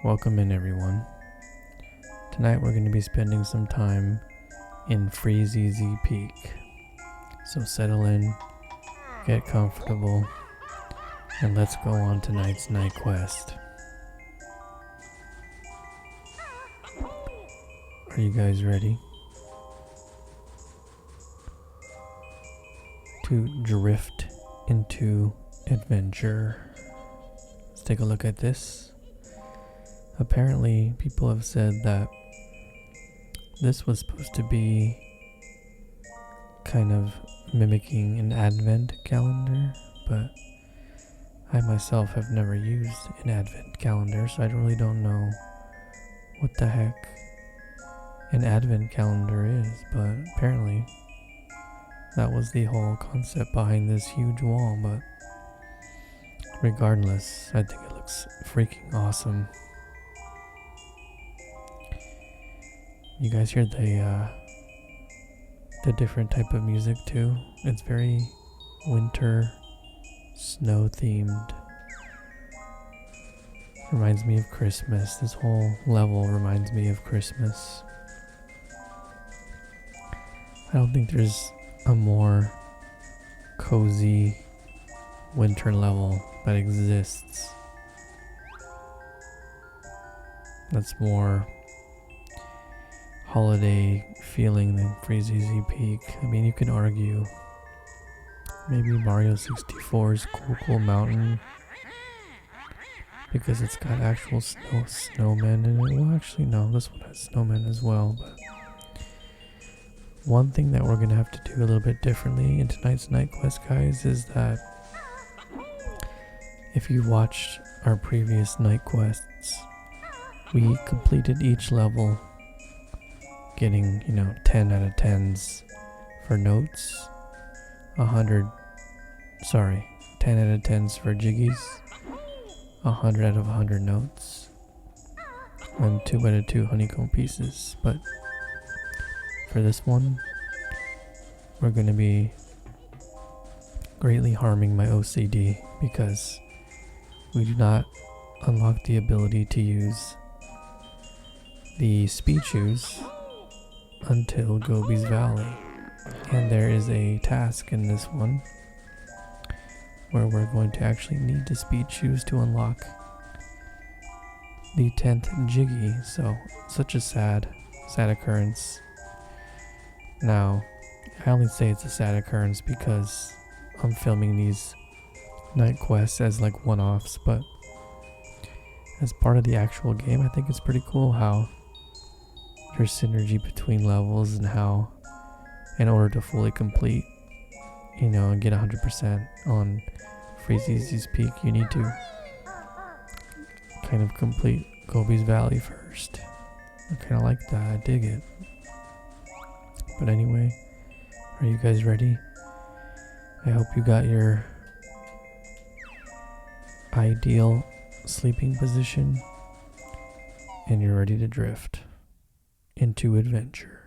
Welcome in, everyone. Tonight we're going to be spending some time in Freezeezy Peak. So settle in, get comfortable, and let's go on tonight's night quest. Are you guys ready to drift into adventure? Let's take a look at this. Apparently, people have said that this was supposed to be kind of mimicking an advent calendar, but I myself have never used an advent calendar, so I really don't know what the heck an advent calendar is, but apparently that was the whole concept behind this huge wall. But regardless, I think it looks freaking awesome. You guys hear the different type of music too? It's very winter, snow themed. Reminds me of Christmas. This whole level reminds me of Christmas. I don't think there's a more cozy winter level that exists. That's more holiday feeling than Freezeezy Peak. I mean, you can argue maybe Mario 64's Cool Mountain because it's got actual snowmen in it. Well, actually no, this one has snowmen as well. But one thing that we're gonna have to do a little bit differently in tonight's night quest, guys, is that if you watched our previous night quests, we completed each level getting, 10 out of 10s for notes, 10 out of 10s for jiggies, 100 out of 100 notes, and 2 out of 2 honeycomb pieces. But for this one, we're going to be greatly harming my OCD because we do not unlock the ability to use the speed shoes until Gobi's Valley. And there is a task in this one where we're going to actually need to speed shoes to unlock the 10th Jiggy. So, such a sad occurrence. Now, I only say it's a sad occurrence because I'm filming these night quests as like one-offs, but as part of the actual game, I think it's pretty cool how there's synergy between levels and how, in order to fully complete, and get 100% on Freezeezy's Peak, you need to kind of complete Gobi's Valley first. I kind of like that. I dig it. But anyway, are you guys ready? I hope you got your ideal sleeping position and you're ready to drift into adventure.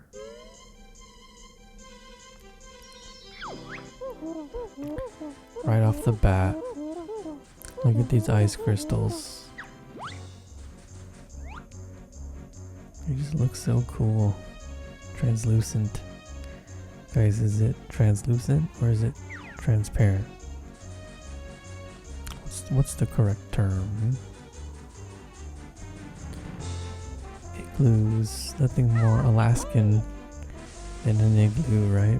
Right off the bat, look at these ice crystals. They just look so cool. Translucent. Guys, is it translucent or is it transparent? What's the correct term? Igloos. Nothing more Alaskan than an igloo, right?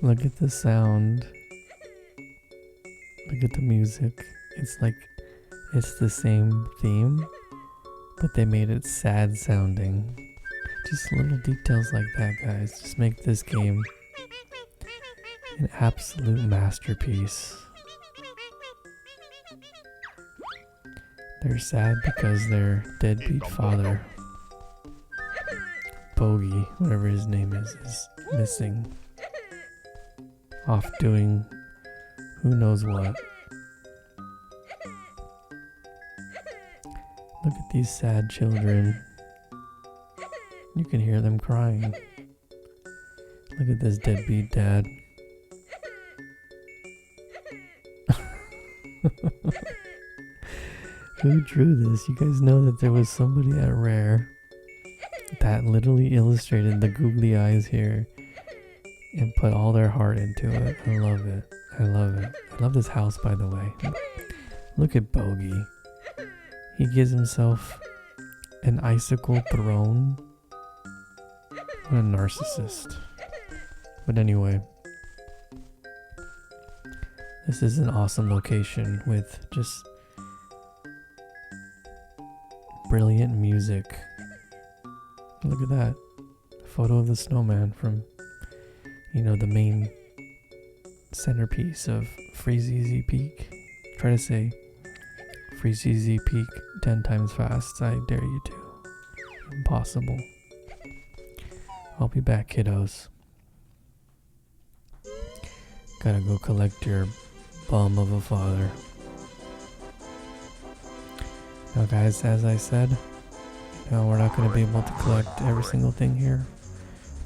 Look at the sound. Look at the music. It's the same theme, but they made it sad sounding. Just little details like that, guys, just make this game an absolute masterpiece. They're sad because their deadbeat father, Bogey, whatever his name is missing. Off doing who knows what. Look at these sad children You can hear them crying. Look at this deadbeat dad. Who drew this? You guys know that there was somebody at Rare that literally illustrated the googly eyes here and put all their heart into it. I love it. I love it. I love this house, by the way. Look at Bogey. He gives himself an icicle throne. What a narcissist. But anyway, this is an awesome location with just brilliant music. Look at that. A photo of the snowman from, you know, the main centerpiece of Freezeezy Peak. Try to say Freezeezy Peak 10 times fast. I dare you to. Impossible. I'll be back, kiddos. Gotta go collect your bum of a father. Now guys, as I said, no, we're not going to be able to collect every single thing here,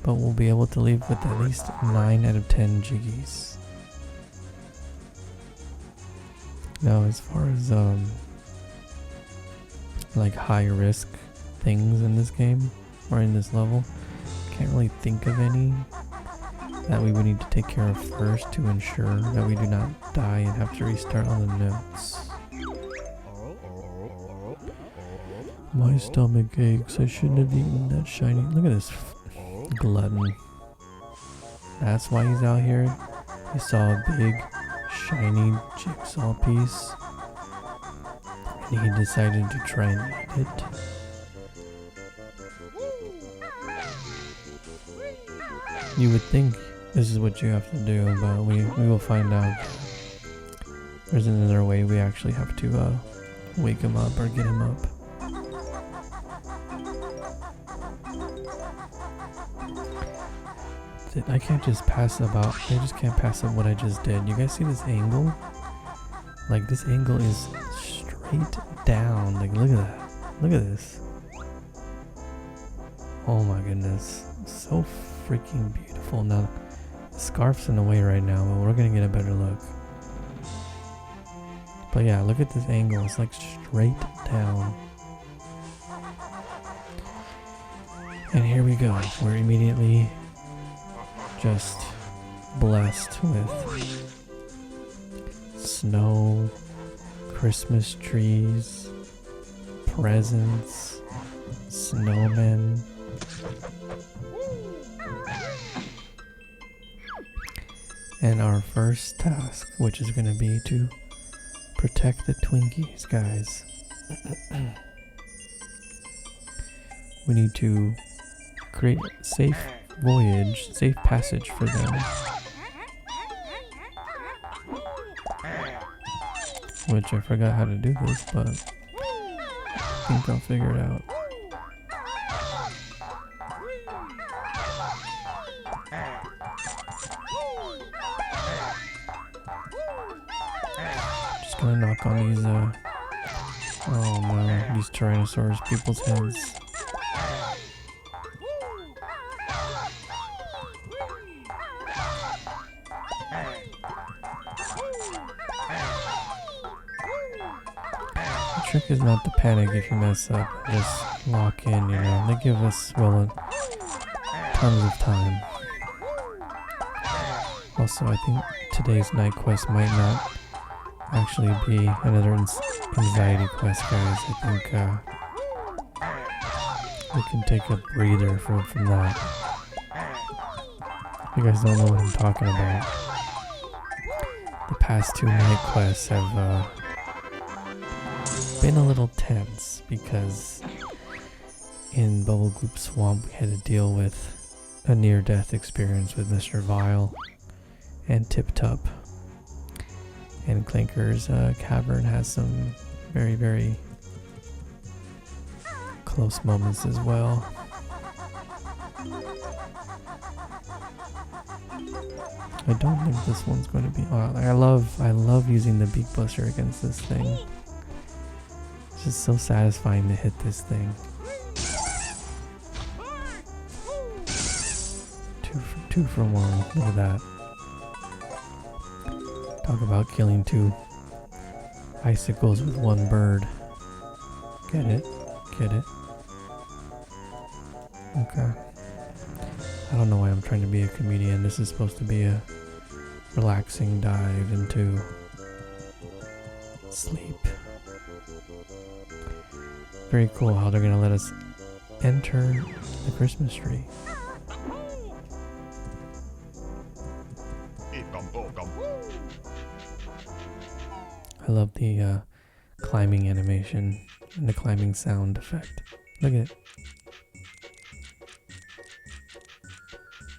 but we'll be able to leave with at least 9 out of 10 jiggies. Now as far as like high risk things in this game or in this level, can't really think of any that we would need to take care of first to ensure that we do not die and have to restart on the notes. My stomach aches. I shouldn't have eaten that shiny. Look at this glutton. That's why he's out here. He saw a big, shiny jigsaw piece, and he decided to try and eat it. You would think this is what you have to do, but we will find out. There's another way we actually have to wake him up or get him up. I can't just pass about. I just can't pass up what I just did. You guys see this angle? Like, this angle is straight down. Like, look at that. Look at this. Oh my goodness. So freaking beautiful. Now, the scarf's in the way right now, but we're gonna get a better look. But yeah, look at this angle. It's like straight down. And here we go. We're immediately just blessed with snow, Christmas trees, presents, snowmen. And our first task, which is going to be to protect the Twinkies, guys. We need to create safe voyage, safe passage for them. Which I forgot how to do this, but I think I'll figure it out. Just gonna knock on these, oh no, these Tyrannosaurus people's heads. The trick is not to panic if you mess up. Just lock in, you know. They give us, well, tons of time. Also, I think today's night quest might not actually be another anxiety quest, guys. I think we can take a breather from that. You guys don't know what I'm talking about. The past 2 night quests have been a little tense because in Bubble Goop Swamp we had to deal with a near-death experience with Mr. Vile and Tip Tup. And Clinker's Cavern has some very, very close moments as well. I don't think this one's going to be. I love using the Beak Buster against this thing. It's just so satisfying to hit this thing. Two for one. Look at that. Talk about killing two icicles with one bird. Get it? Get it? Okay. I don't know why I'm trying to be a comedian. This is supposed to be a relaxing dive into sleep. Very cool how they're gonna let us enter the Christmas tree. I love the climbing animation and the climbing sound effect. Look at it.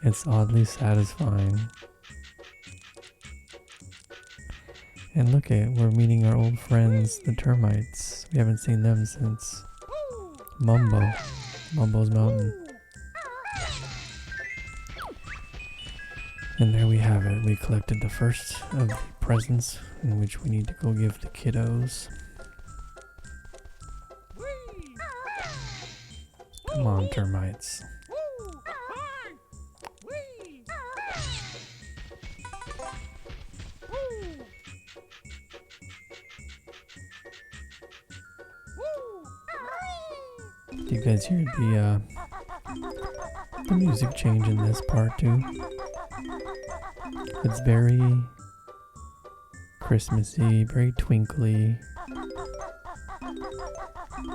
It's oddly satisfying. And look at, we're meeting our old friends, the termites. We haven't seen them since Mumbo's Mountain. And there we have it. We collected the first of the presents in which we need to go give the kiddos. Come on, termites. Do you guys hear the music change in this part too? It's very Christmassy, very twinkly,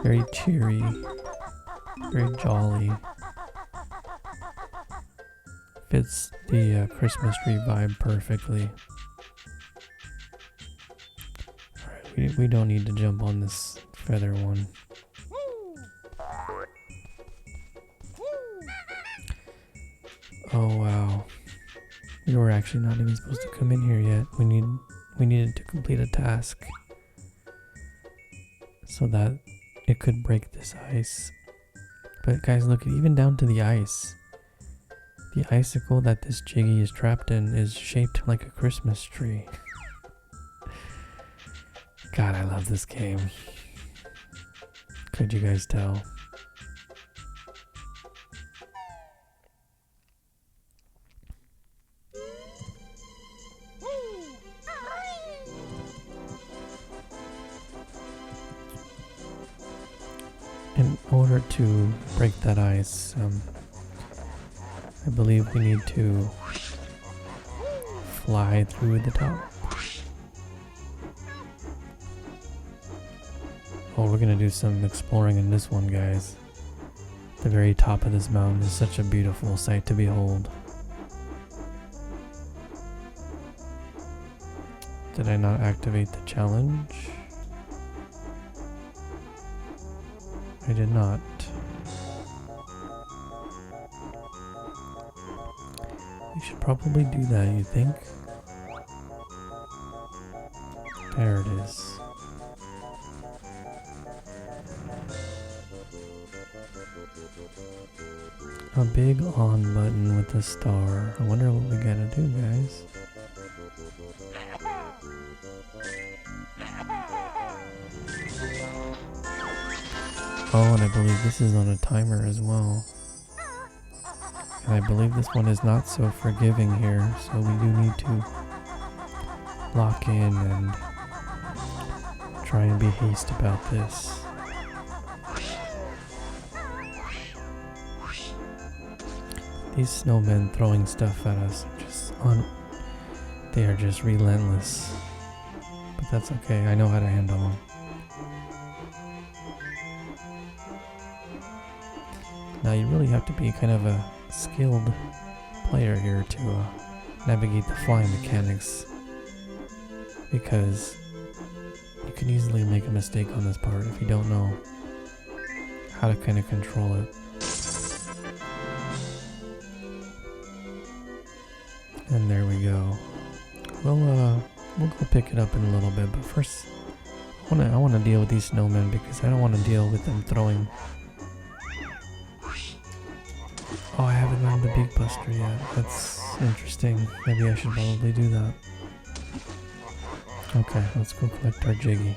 very cheery, very jolly. Fits the Christmas tree vibe perfectly. Alright, we don't need to jump on this feather one. Oh wow. We were actually not even supposed to come in here yet. We needed to complete a task so that it could break this ice. But guys, look, even down to the ice. The icicle that this Jiggy is trapped in is shaped like a Christmas tree. God, I love this game. Could you guys tell? In order to break that ice, I believe we need to fly through the top. Oh, we're gonna do some exploring in this one, guys. The very top of this mountain is such a beautiful sight to behold. Did I not activate the challenge? I did not. We should probably do that, you think? There it is. A big on button with a star. I wonder what we gotta do, guys. Oh, and I believe this is on a timer as well. And I believe this one is not so forgiving here, so we do need to lock in and try and be hasty about this. These snowmen throwing stuff at us are just they are just relentless. But that's okay, I know how to handle them. Now you really have to be kind of a skilled player here to navigate the flying mechanics, because you can easily make a mistake on this part if you don't know how to kind of control it. And there we go. We'll go pick it up in a little bit, but first I want to deal with these snowmen because I don't want to deal with them throwing. Oh, I haven't gotten the big buster yet. That's interesting. Maybe I should probably do that. Okay, let's go collect our Jiggy.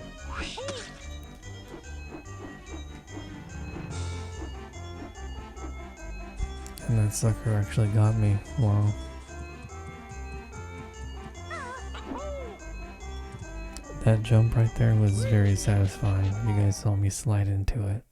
And that sucker actually got me. Wow. That jump right there was very satisfying. You guys saw me slide into it.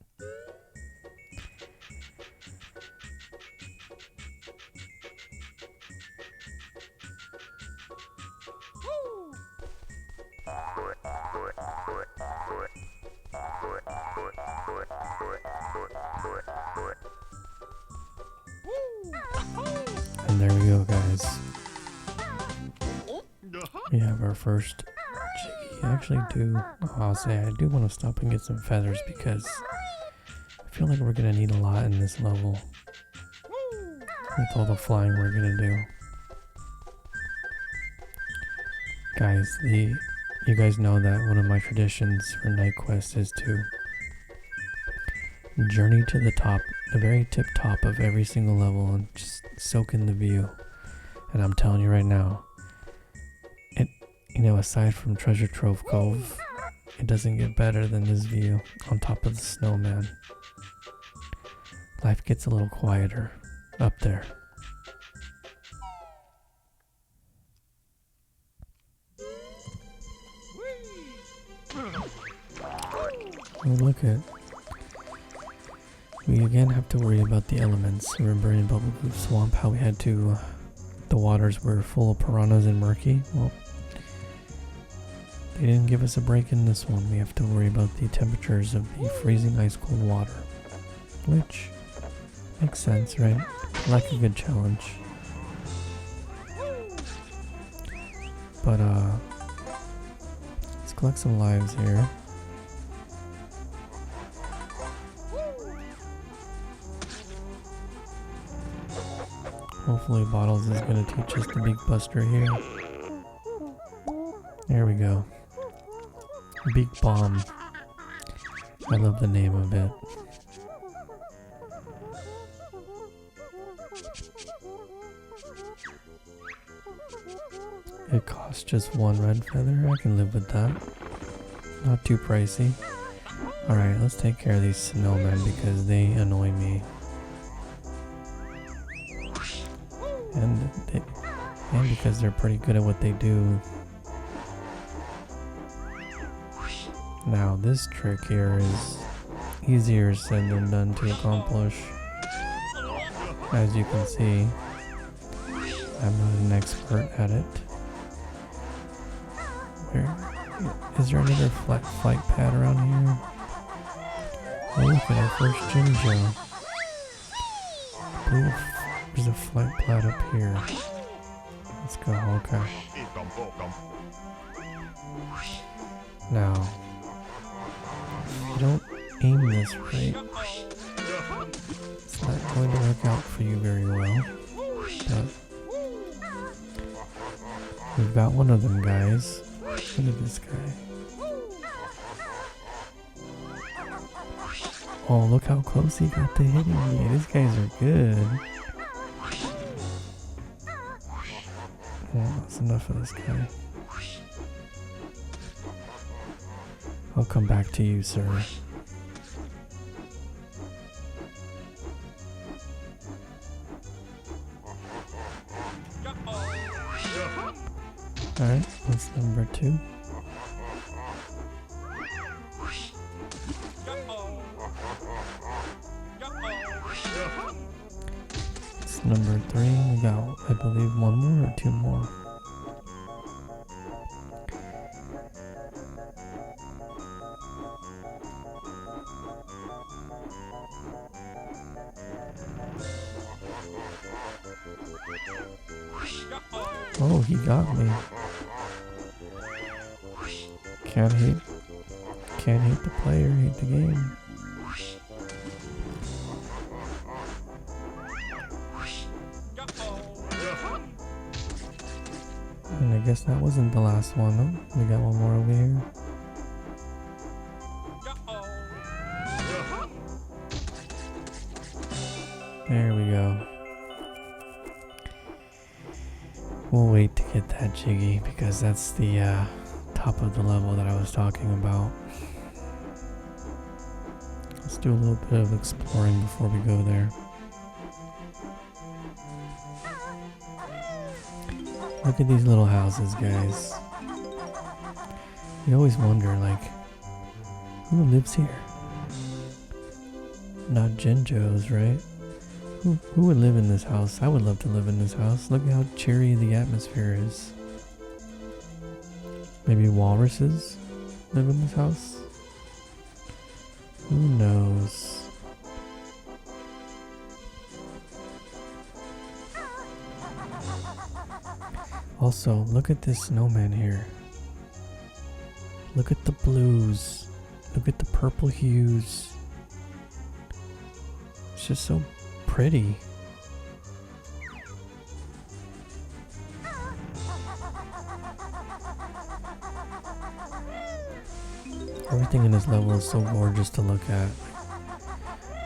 And there we go, guys. We have our first Jiggy. I actually do, I'll say I do want to stop and get some feathers because I feel like we're going to need a lot in this level with all the flying we're going to do. Guys, you guys know that one of my traditions for Night Quest is to journey to the top, the very tip top of every single level and just soak in the view. And I'm telling you right now, aside from Treasure Trove Cove, it doesn't get better than this view on top of the snowman. Life gets a little quieter up there. Oh, look at. We again have to worry about the elements. Remember in Bubble Goof Swamp how we had to, the waters were full of piranhas and murky? Well, they didn't give us a break in this one. We have to worry about the temperatures of the freezing ice cold water. Which makes sense, right? Like a good challenge. But let's collect some lives here. Hopefully Bottles is going to teach us the Beak Buster here. There we go. Beak Bomb. I love the name of it. It costs just one red feather. I can live with that. Not too pricey. Alright, let's take care of these snowmen because they annoy me. And because they're pretty good at what they do. Now this trick here is easier said than done to accomplish. As you can see, I'm not an expert at it. Is there another flight pad around here? Oh, look at our first Jinjo. I believe there's a flight pad up here. Let's go, okay. Now, if you don't aim this right, it's not going to work out for you very well. But we've got one of them guys. Look at this guy. Oh, look how close he got to hitting me. These guys are good. Well, that's enough of this guy. I'll come back to you, sir. Alright, that's number 2. It's number 3. We got, I believe, 1 more or 2 more. Oh, he got me. Can't hate the player, hate the game. And I guess that wasn't the last one. Oh, we got one more over here. There we go. We'll wait to get that Jiggy because that's the top of the level that I was talking about. Let's do a little bit of exploring before we go there. Look at these little houses, guys. You always wonder, like, who lives here? Not Jinjos, right? Who would live in this house? I would love to live in this house. Look at how cheery the atmosphere is. Maybe walruses live in this house? Who knows? Also, look at this snowman here. Look at the blues. Look at the purple hues. It's just so pretty. Everything in this level is so gorgeous to look at.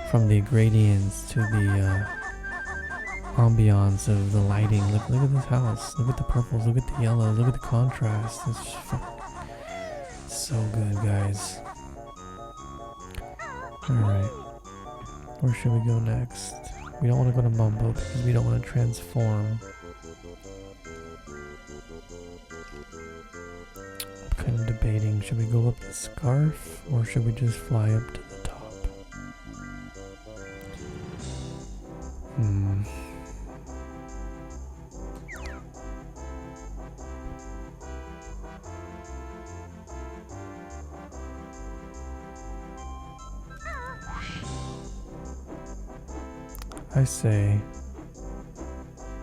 From the gradients to the ambiance of the lighting. Look at this house. Look at the purples. Look at the yellows. Look at the contrast. It's so good, guys. Alright. Where should we go next? We don't want to go to Mumbo because we don't want to transform. I'm kind of debating. Should we go up the scarf or should we just fly up to the top? I say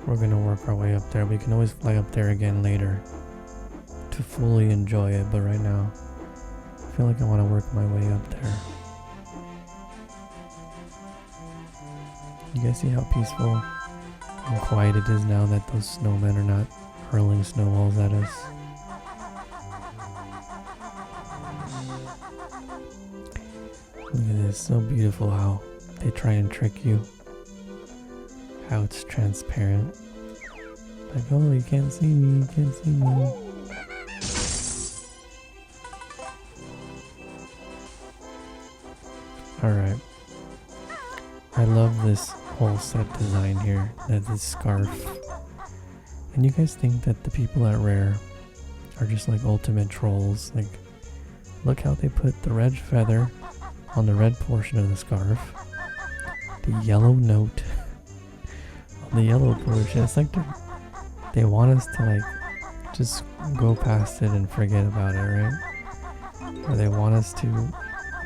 we're gonna work our way up there. We can always fly up there again later to fully enjoy it, but right now I feel like I want to work my way up there. You guys see how peaceful and quiet it is now that those snowmen are not hurling snowballs at us? Look at this, so beautiful how they try and trick you. How it's transparent. Like, oh, you can't see me, you can't see me. Alright. I love this whole set design here. That this scarf. And you guys think that the people at Rare are just like ultimate trolls. Like, look how they put the red feather on the red portion of the scarf. The yellow note on the yellow portion. It's like they want us to like just go past it and forget about it, right? Or they want us to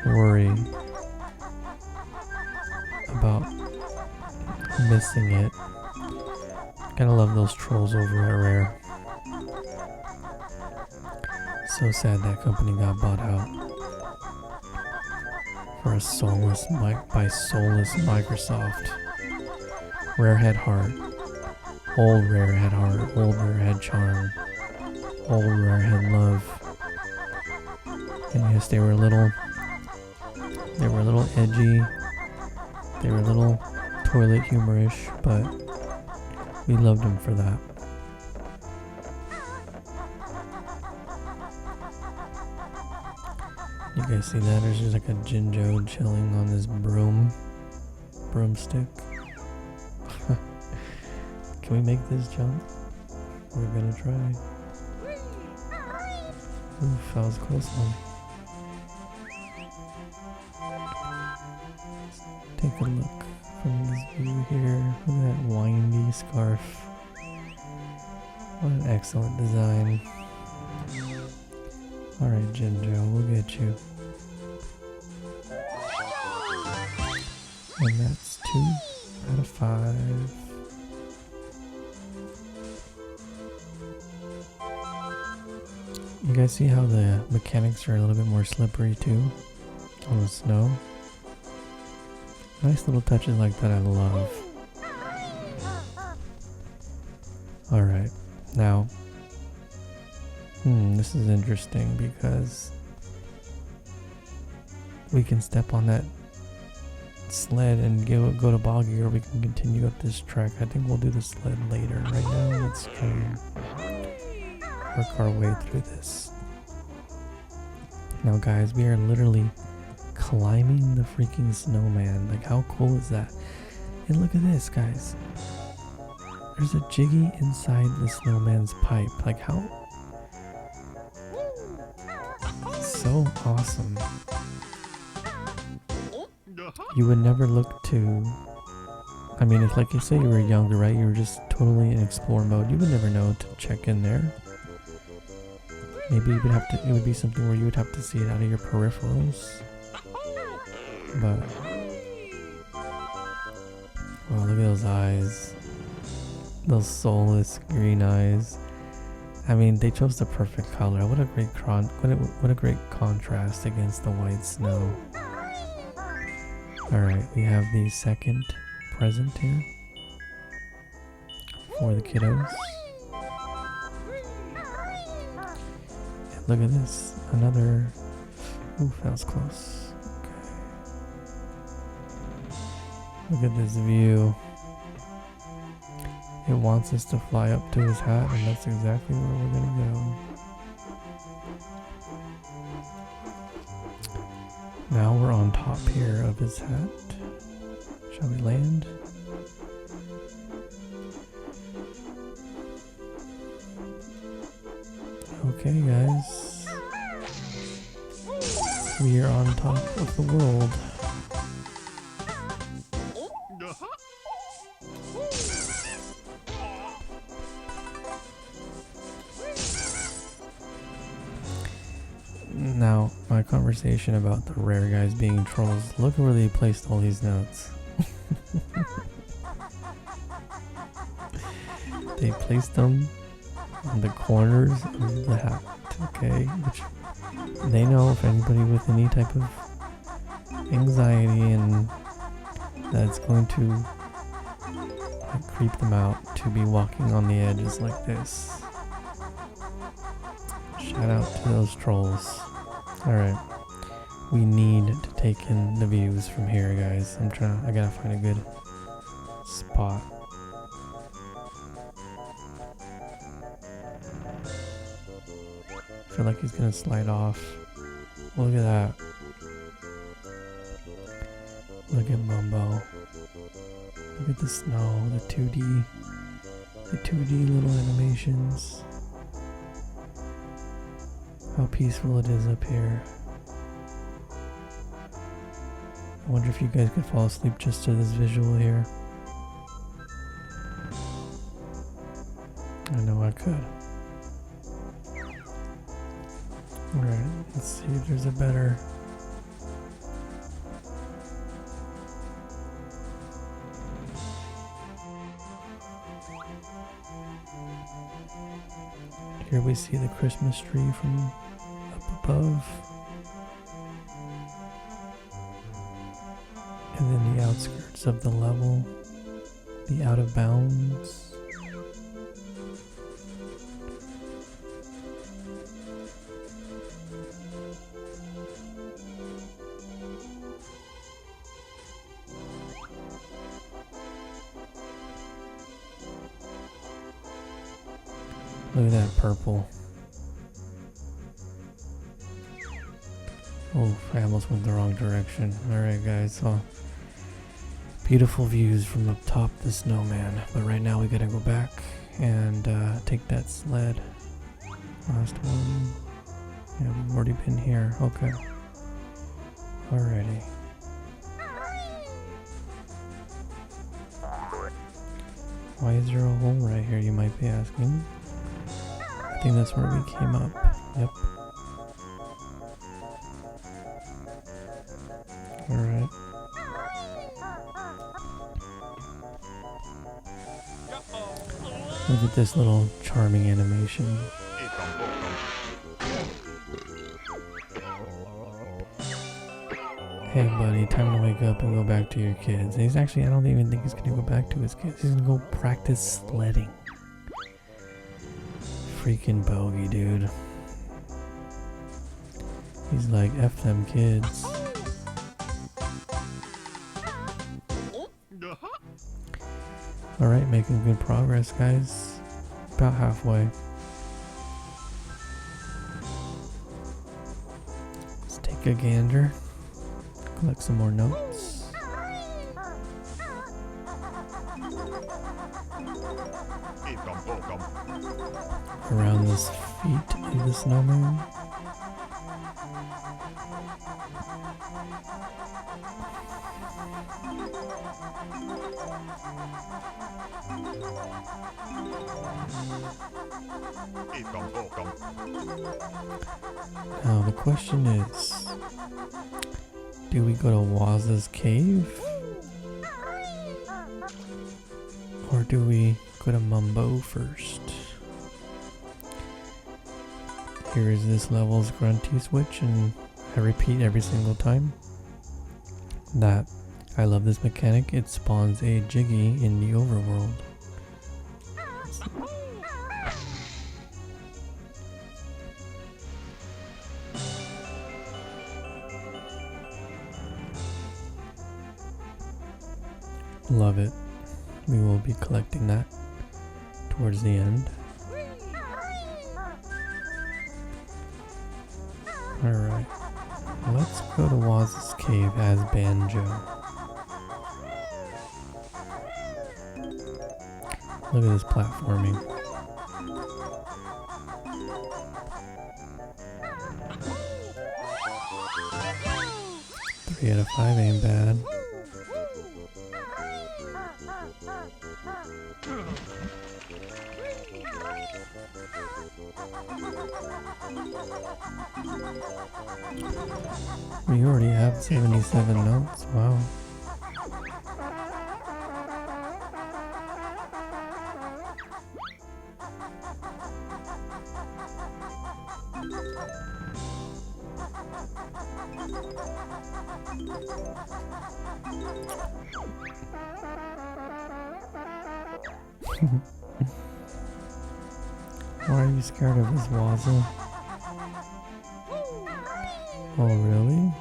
worry about missing it. Gotta love those trolls over at Rare. So sad that company got bought out for a soulless Microsoft. Rare had heart. Old Rare had heart. Old Rare had charm. Old Rare had love. And yes, they were a little edgy. They were a little toilet humorish, but we loved them for that. You guys see that? There's just like a Jinjo chilling on this broomstick. Can we make this jump? We're gonna try. Oof, that was a close one. Take a look from this view here. Look at that windy scarf. What an excellent design. Alright, Jinjo, we'll get you. And that's 2 out of 5. You guys see how the mechanics are a little bit more slippery too on the snow? Nice little touches like that I love. Alright, now this is interesting because we can step on that sled and go to Boggy, or we can continue up this track. I think we'll do the sled later. Right now, let's try and work our way through this. Now guys, we are literally climbing the freaking snowman. Like, how cool is that? And look at this, guys. There's a Jiggy inside the snowman's pipe. Like how? So awesome. You would never look to... I mean, if like you say you were younger, right? You were just totally in explore mode. You would never know to check in there. Maybe you would have to... It would be something where you would have to see it out of your peripherals. But... Wow, look at those eyes. Those soulless green eyes. I mean, they chose the perfect color. What a great what a great contrast against the white snow. Alright, we have the second present here for the kiddos. And look at this. Another... Ooh, that was close. Okay. Look at this view. It wants us to fly up to his hat, and that's exactly where we're gonna go. Now we're on top here of his hat. Shall we land? Okay, guys. We are on top of the world. Now, my conversation about the rare guys being trolls, look where they placed all these notes. They placed them on the corners of the hat, okay? Which they know if anybody with any type of anxiety and that's going to like, creep them out to be walking on the edges like this. Shout out to those trolls. Alright, we need to take in the views from here, guys. I gotta find a good spot. I feel like he's gonna slide off. Look at that. Look at Mumbo. Look at the snow, the 2D little animations. How peaceful it is up here. I wonder if you guys could fall asleep just to this visual here. I know I could. Alright, let's see if there's a better... Here we see the Christmas tree from up above. And then the outskirts of the level. The out of bounds. Look at that purple. Oh, I almost went the wrong direction. Alright guys, so beautiful views from up top the snowman. But right now we gotta go back and take that sled. Last one. Yeah, we've already been here. Okay. Alrighty. Why is there a hole right here, you might be asking? I think that's where we came up. Yep. Alright. Look at this little charming animation. Hey buddy, time to wake up and go back to your kids. He's actually, I don't even think he's gonna go back to his kids. He's gonna go practice sledding. Freaking bogey, dude. He's like, F them kids. Alright, making good progress, guys. About halfway. Let's take a gander. Collect some more notes. around the feet of the snowman. Now the question is, do we go to Waz's cave? Or do we go to Mumbo first? Here is this level's grunty switch, and I repeat every single time that I love this mechanic. It spawns a Jiggy in the overworld. Love it. We will be collecting that towards the end. Alright, let's go to Waz's cave as Banjo. Look at this platforming. 3 out of 5 ain't bad. We already have 77 notes, wow. Why are you scared of this Wazzle? Oh really?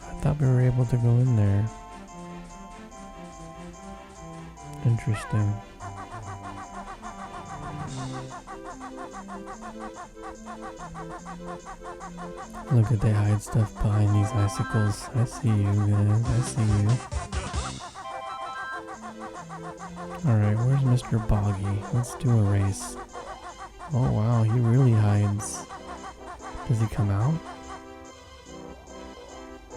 I thought we were able to go in there. Interesting. Look at they hide stuff behind these icicles. I see you guys, I see you. Alright, where's Mr. Boggy? Let's do a race. Oh wow, he really hides. Does he come out?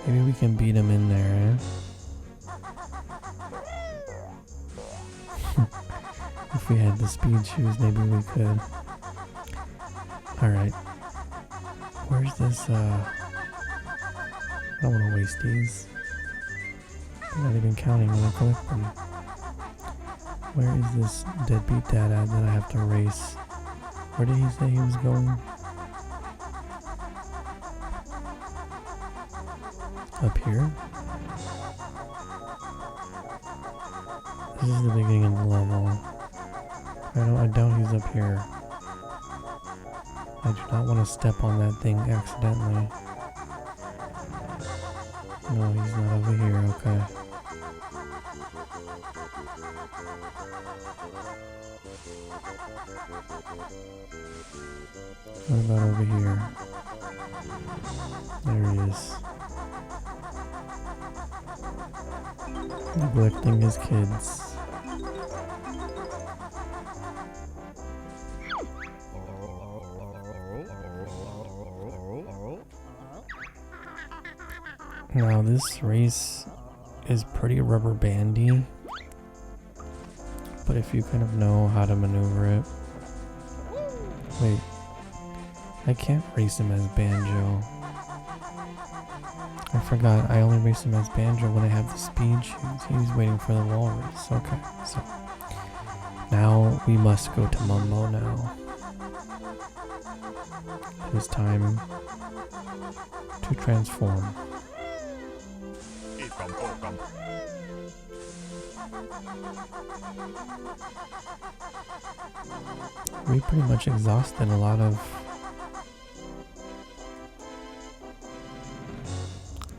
Maybe we can beat him in there, eh? If we had the speed shoes, maybe we could. Alright. Where's this, I don't want to waste these. I'm not even counting when I collect them. Where is this deadbeat dad at that I have to race? Where did he say he was going? Up here? This is the beginning of the level. I doubt he's up here. I do not want to step on that thing accidentally. No, he's not over here, okay. What about over here? There he is. Neglecting his kids. Now this race is pretty rubber bandy, but if you kind of know how to maneuver it. Wait, I can't race him as Banjo. I forgot, I only race him as Banjo when I have the speed shoes. He was waiting for the walrus. Okay, so now we must go to Mumbo now. It is time to transform. We pretty much exhausted a lot of...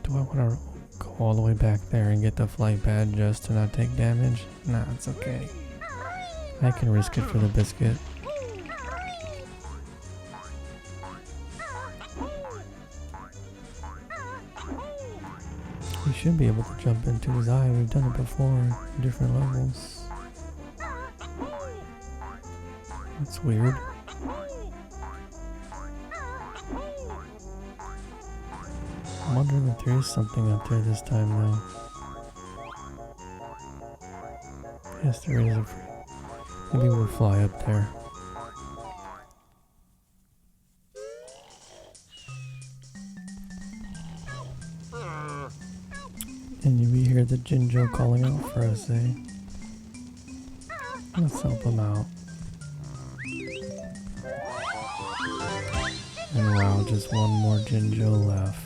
Do I want to go all the way back there and get the flight badge just to not take damage? Nah, it's okay. I can risk it for the biscuit. We should be able to jump into his eye. We've done it before in different levels. That's weird. I'm wondering if there is something up there this time though. Yes, there is a free. Maybe we'll fly up there. And you hear the Jinjo calling out for us, eh? Let's help him out. And wow, just one more Jinjo left.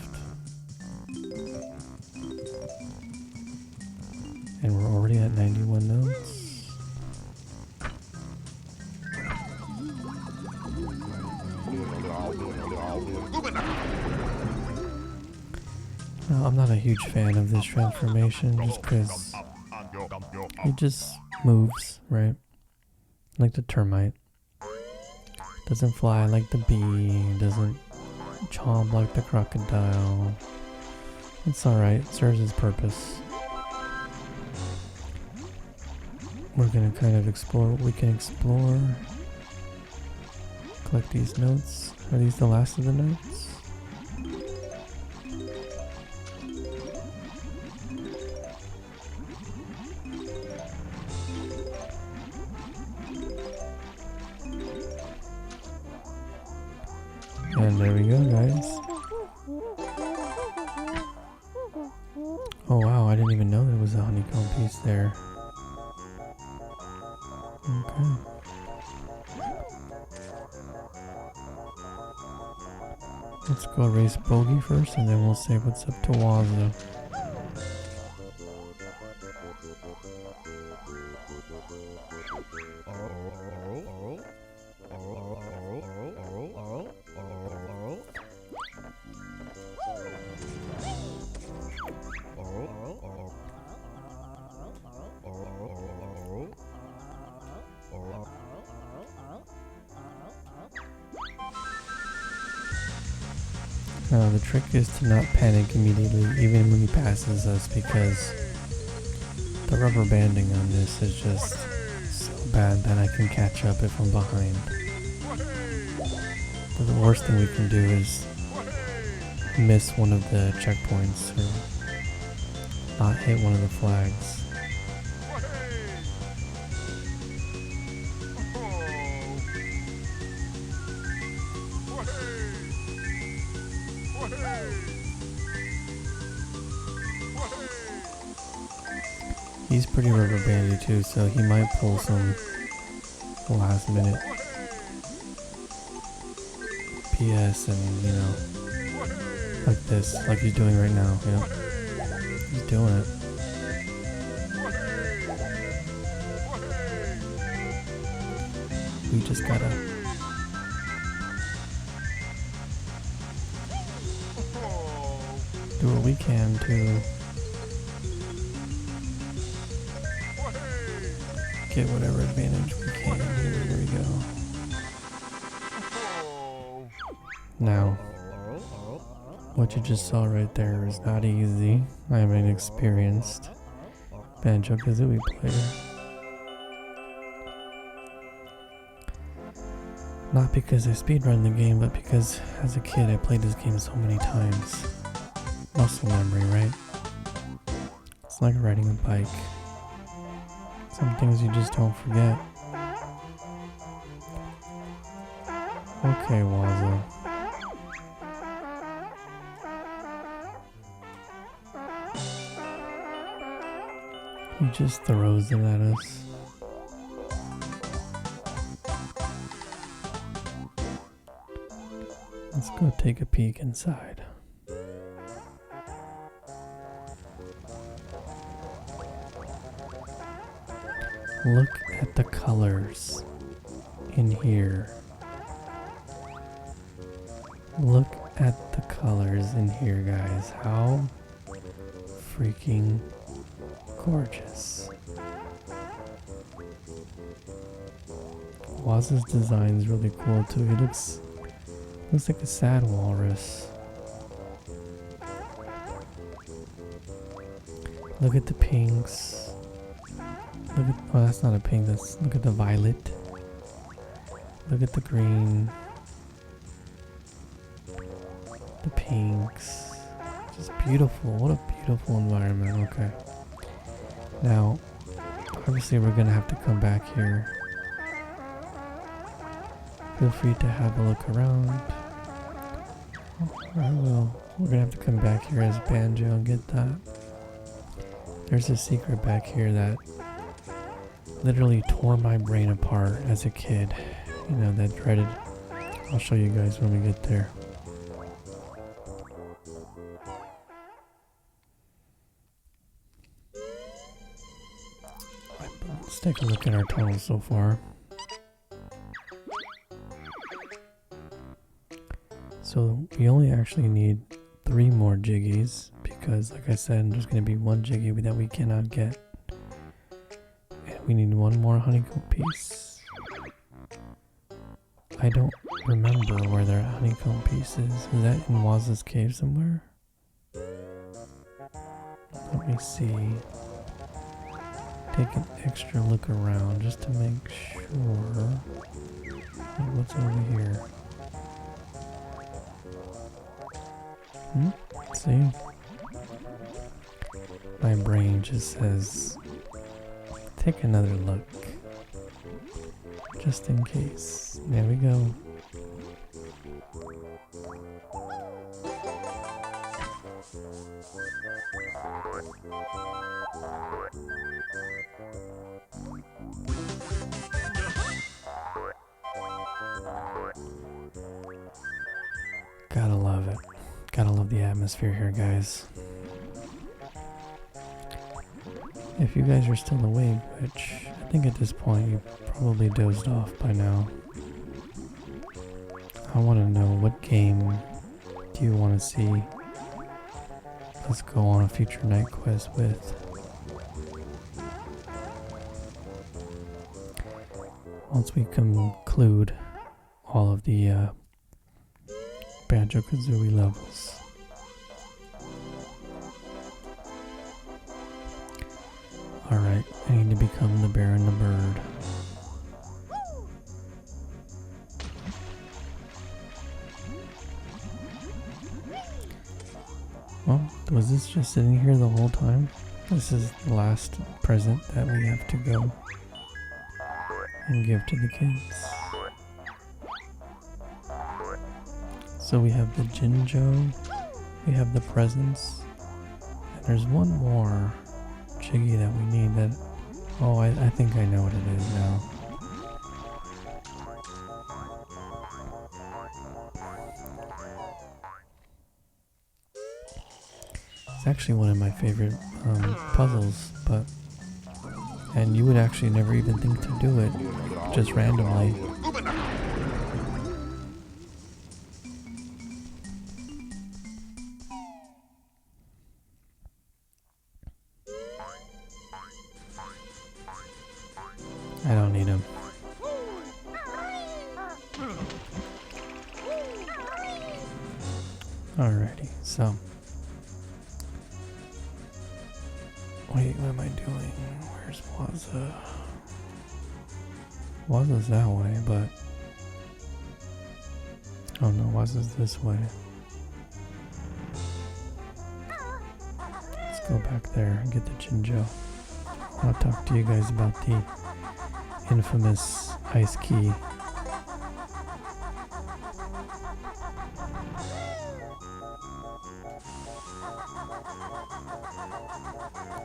And we're already at 91 notes. Now, I'm not a huge fan of this transformation just because it just moves, right? Like the termite. Doesn't fly like the bee, doesn't chomp like the crocodile. It's alright, it serves its purpose. We're gonna kind of explore what we can explore. Collect these notes. Are these the last of the notes? And there we go, guys. Oh wow, I didn't even know there was a honeycomb piece there. Okay. Let's go race Bogey first and then we'll say what's up to Wazoo. Now the trick is to not panic immediately even when he passes us because the rubber banding on this is just so bad that I can catch up if I'm behind. But the worst thing we can do is miss one of the checkpoints or not hit one of the flags. He's pretty rubber bandy too, so he might pull some last minute PS and, you know, like this, like he's doing right now. Yeah, he's doing it. We just gotta do what we can to get whatever advantage we can. Here we go. Now, what you just saw right there is not easy. I am an experienced Banjo-Kazooie player. Not because I speedrun the game, but because as a kid I played this game so many times. Muscle memory, right? It's like riding a bike. Some things you just don't forget. Okay, Wazoo. He just throws it at us. Let's go take a peek inside. Look at the colors in here. Look at the colors in here, guys. How freaking gorgeous. Waz's design is really cool too. He looks like a sad walrus. Look at the pinks. Look at, oh, that's not a pink, look at the violet. Look at the green. The pinks. Just beautiful. What a beautiful environment. Okay. Now, obviously we're gonna have to come back here. Feel free to have a look around. I will. We're gonna have to come back here as Banjo and get that. There's a secret back here that literally tore my brain apart as a kid. You know, that dreaded. I'll show you guys when we get there. Let's take a look at our total so far. So we only actually need 3 more jiggies because, like I said, there's going to be 1 jiggy that we cannot get. And we need 1 more honeycomb piece. I don't remember where their honeycomb piece is. Is that in Waz's cave somewhere? Let me see. Take an extra look around just to make sure. What's over here? Let's see. My brain just says, take another look. Just in case. There we go. Gotta love it. Gotta love the atmosphere here, guys. If you guys are still awake, which I think at this point you probably dozed off by now, I want to know, what game do you want to see? Let's go on a future night quest with. Once we conclude all of the Banjo-Kazooie levels. Alright, I need to become the bear and the bird. Well, was this just sitting here the whole time? This is the last present that we have to go and give to the kids. So we have the Jinjo, we have the presents, and there's one more jiggy that we need that, oh, I think I know what it is now. It's actually one of my favorite puzzles, and you would actually never even think to do it, just randomly. I don't need him. Alrighty, so. Wait, what am I doing? Where's Waza? Waza's that way, but. Oh no, Waza's this way. Let's go back there and get the Jinjo. I'll talk to you guys about the infamous ice key.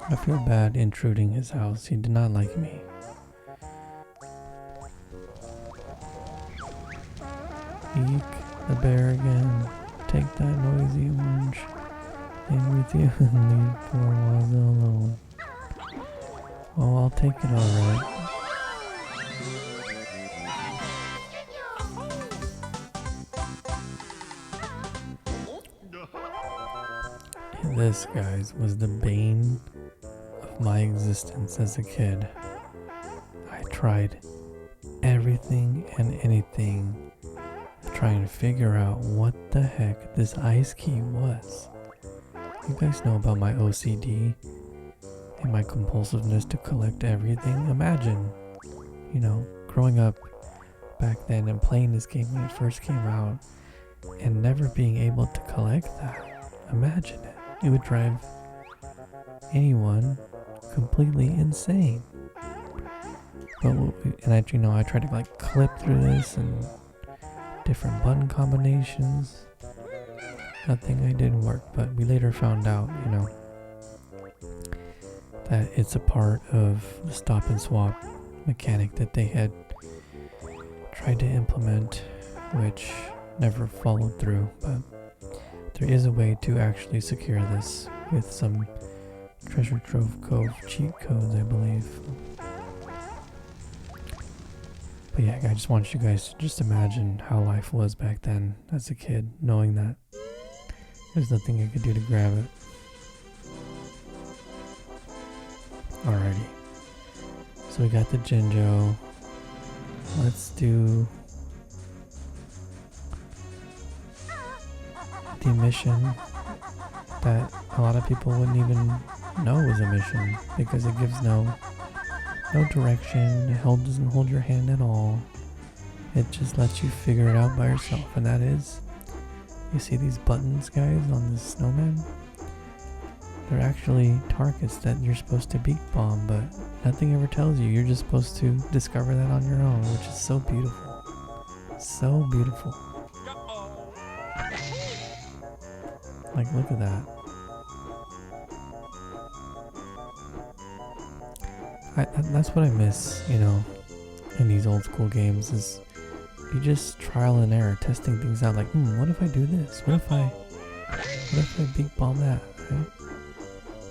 I feel bad intruding his house. He did not like me. Eek, the bear again. Take that noisy orange thing with you and leave poor Waza alone. Oh, I'll take it alright. This, guys, was the bane of my existence as a kid. I tried everything and anything to try and figure out what the heck this ice key was. You guys know about my OCD and my compulsiveness to collect everything. Imagine, you know, growing up back then and playing this game when it first came out and never being able to collect that. Imagine it. It would drive anyone completely insane. But I tried to like clip through this and different button combinations. Nothing didn't work, but we later found out, that it's a part of the stop and swap mechanic that they had tried to implement, which never followed through. But there is a way to actually secure this with some Treasure Trove Cove cheat codes, I believe. But yeah, I just want you guys to just imagine how life was back then as a kid, knowing that there's nothing I could do to grab it. Alrighty. So we got the Jinjo. Let's do the mission that a lot of people wouldn't even know was a mission because it gives no direction. It doesn't hold your hand at all. It just lets you figure it out by yourself, and that is, you see these buttons, guys, on this snowman? They're actually targets that you're supposed to beak bomb, but nothing ever tells you. You're just supposed to discover that on your own, which is so beautiful. So beautiful. Like, look at that. That's what I miss, in these old school games, is you just trial and error, testing things out, like, what if I do this? What if I beak bomb that, right?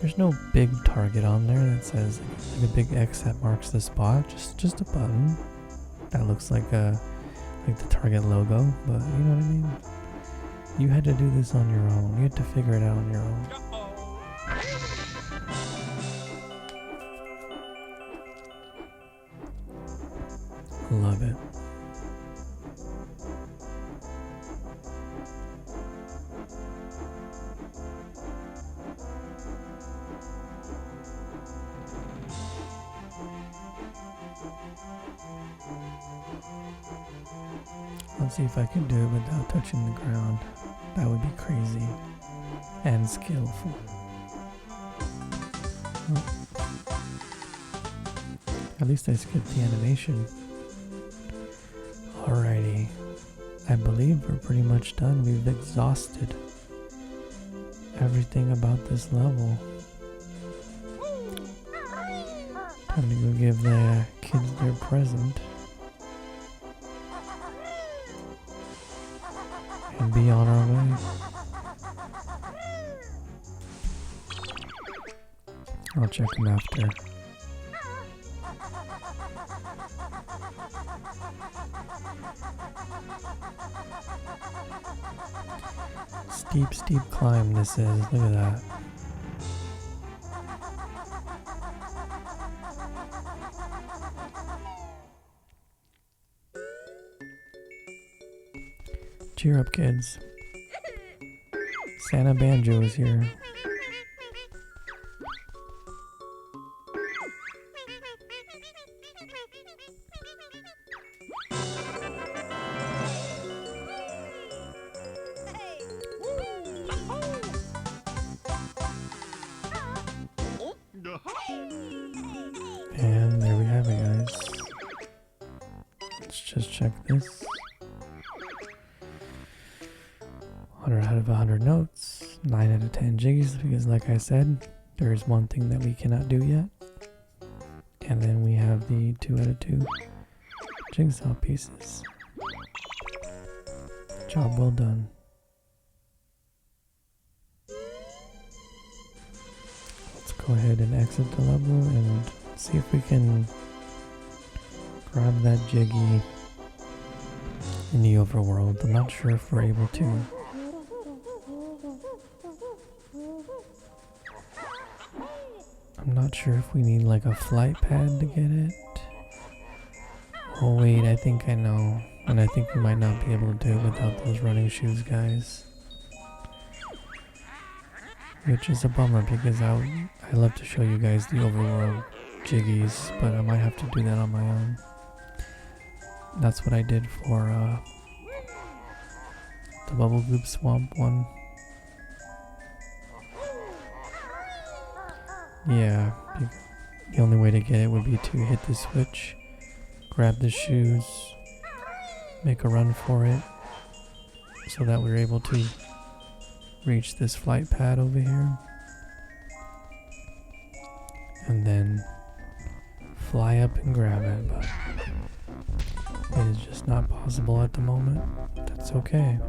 There's no big target on there that says, like a big X that marks the spot, just a button that looks like the Target logo, but you know what I mean? You had to do this on your own. You had to figure it out on your own. Love it. Let's see if I can do it without touching the ground. That would be crazy and skillful. Oh. At least I skipped the animation. Alrighty. I believe we're pretty much done. We've exhausted everything about this level. Time to go give the kids their present. And be on our way. I'll check them after. Steep climb this is. Look at that. Cheer up, kids. Santa Banjo is here. And there we have it, guys. Let's just check this. 100 out of 100 notes, 9 out of 10 jiggies, because like I said, there is one thing that we cannot do yet. And then we have the 2 out of 2 jigsaw pieces. Job well done. Let's go ahead and exit the level and see if we can grab that jiggy in the overworld. I'm not sure if we're able to. I'm not sure if we need like a flight pad to get it. Oh wait, I think I know. And I think we might not be able to do it without those running shoes, guys. Which is a bummer because I love to show you guys the overworld jiggies, but I might have to do that on my own. that's what I did for the Bubble Goop Swamp one. Yeah, the only way to get it would be to hit the switch, grab the shoes, make a run for it, so that we're able to reach this flight pad over here, and then fly up and grab it, but it is just not possible at the moment. That's okay.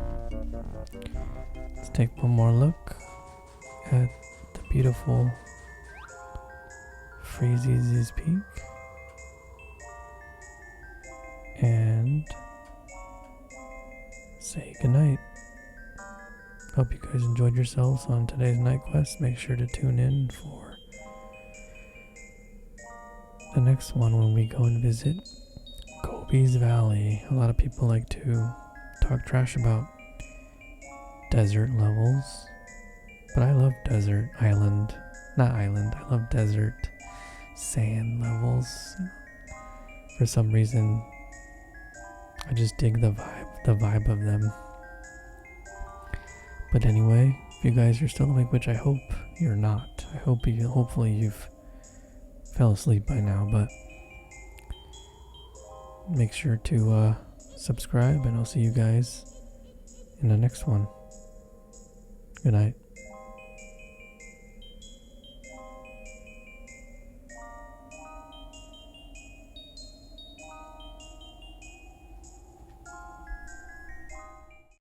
Let's take one more look at the beautiful Freezeezy Peak and say goodnight. Hope you guys enjoyed yourselves on today's night quest. Make sure to tune in for the next one when we go and visit Gobi's Valley. A lot of people like to talk trash about desert levels, but I love desert island. Not island, I love desert sand levels. For some reason, I just dig the vibe of them. But anyway, if you guys are still awake, which I hope you're not, hopefully you've fell asleep by now, but make sure to subscribe, and I'll see you guys in the next one. Good night.